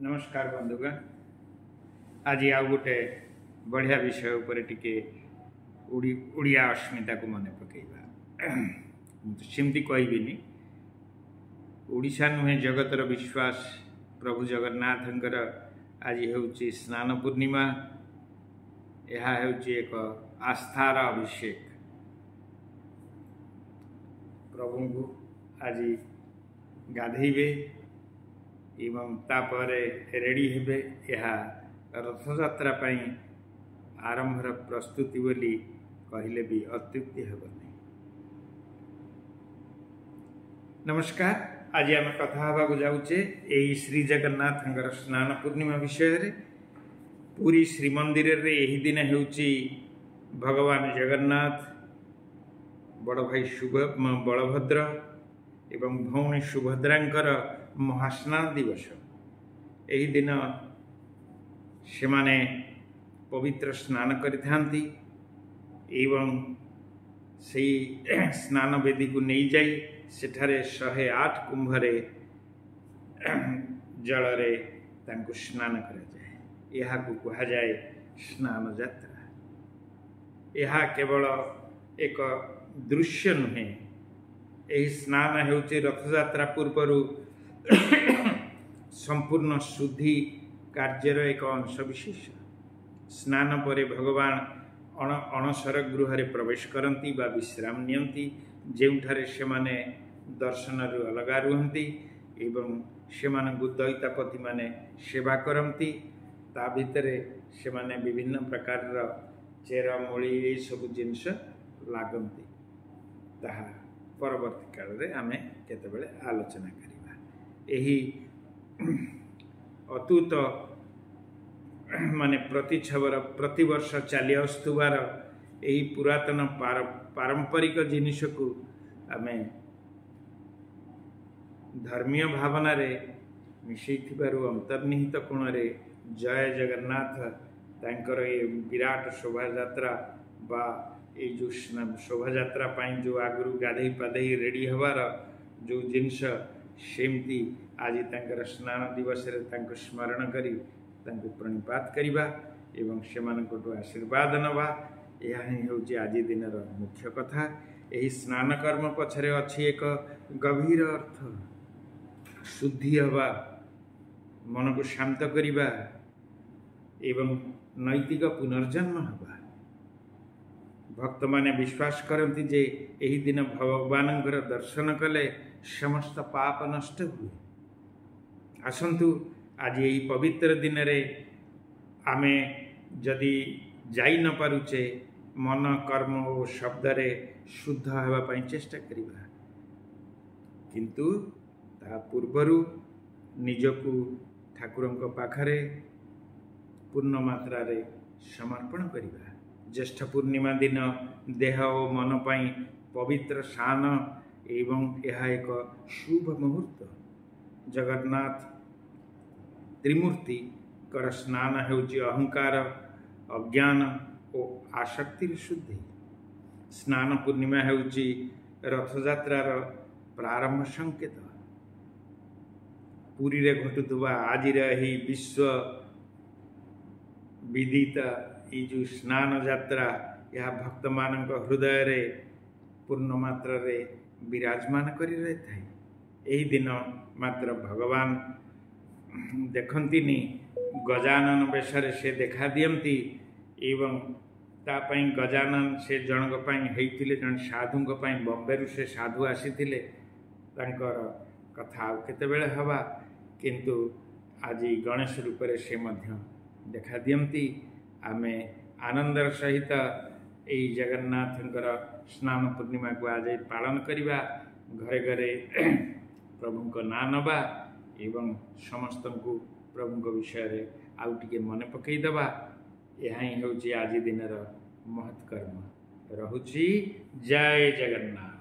नमस्कार बंधुगण। आज आउ गोटे बढ़िया विषय उपर टिके उड़िया अस्मिता को मन पकईबा। सेमती कहबिनी ओडिशा नुहे जगतर विश्वास प्रभु जगन्नाथंकर आज होउची स्नान पूर्णिमा। यह होउची एक आस्थार अभिषेक। प्रभु को आज गाधेबे एवं तापरे रेडी हेबे। यह रथयात्रा पाई आरंभर प्रस्तुति बोली कहले भी अत्युक्ति हेबनी। नमस्कार। आज आम कथा हवा जाऊे यही श्री जगन्नाथ स्नान पूर्णिमा विषय रे। पूरी श्रीमंदिर रे यही दिन होउची भगवान जगन्नाथ, बड़ भाई बलभद्र एवं भौणी सुभद्रांकर महास्नान दिवस। यही दिन से माने पवित्र स्नान करिथांती एवं से स्नान वेदी को नहीं जाई सेठारे 108 कुंभरे जलरे तांको स्नान करा जाए। यह को कहा जाए स्नान यात्रा। यह केवल एक दृश्य नुहे। यही स्नान हेउचे रथयात्रा पूर्वरु संपूर्ण शुद्धि कार्यर एक अंश विशेष। स्नान परे भगवान अणसर गृह प्रवेश करती बा विश्राम नियंती, जेउठारे से माने दर्शन अलगा रुहंती एवं से मानकु दैतापति माने सेवा करती। ता भितरे से माने विभिन्न प्रकार चेरा मूली सब जिनस लागंती। ताहा परवर्ती काल रे आमे केतेबेले आलोचना करिबा। एही अतुत माने प्रति वर्ष चली आसुबार यही पुरातन पारंपरिक जिनिस को आमे धर्मीय भावना रे मिशेई अंतर्निहित कोण रे जय जगन्नाथ तांकर ये विराट शोभा यात्रा बा ये जो शोभा यात्रा पाई जो आगु गाधे पाधे रेडी हबार जो जिनस सेमती आज तांकर स्नान दिवस रे तांको स्मरण करी तांको प्रणिपात करिबा एवं सेमानकटु आशीर्वाद नबा। यह ही होची आज दिनर मुख्य कथा। यही स्नान कर्म पछरे अछि एक गभीर अर्थ। शुद्धि हवा, मन को शांत करिबा एवं नैतिक पुनर्जन्म हवा। भक्त माने विश्वास करती जे यही दिन भगवानंकर दर्शन कले समस्त पाप नष्ट हुए। आसंतु आज यही पवित्र दिन रे आमे जदि जाई न पारुचे मन कर्म और शब्द रे शुद्ध हेबा पई चेष्टा करिबा, किंतु ता पूर्वरु निजकु ठाकुरंक पाखरे पूर्ण मात्रा रे समर्पण करिबा। ज्येष्ठ पूर्णिमा दिन देह और मन पई पवित्र स्नान एवं यह एक शुभ मुहूर्त। जगन्नाथ त्रिमूर्ति कर स्नान हेउची अहंकार, अज्ञान और आसक्तिर शुद्धि। स्नान पूर्णिमा हेउची रथयात्रार प्रारंभ संकेत। पुरी रे घटुवा आज ही विश्व विदित ये जो स्नान यात्रा यह भक्त मानक हृदय रे पूर्ण मात्रा रे विराजमान करी रही था। यही दिन मात्र भगवान देखंतिनी गजानन बेशरे से देखा दियंती एवं तापाई गजानन से जनक पाई हेइतिले जन साधुंक पाई बॉम्बे से साधु आसीथिले तांकर कथा केतेबेले हवा, किंतु आज गणेश रूप से मध्य देखा दियंती। आमे आनंदर सहित यही जगन्नाथंकर स्नान पूर्णिमा को आज पालन करिबा। घरे घरे प्रभु को ना नबा एवं समस्त को प्रभु विषय रे आउ टिके मन पकई दबा। यह ही होची आज दिनर महत्कर्म। रहुची जय जगन्नाथ।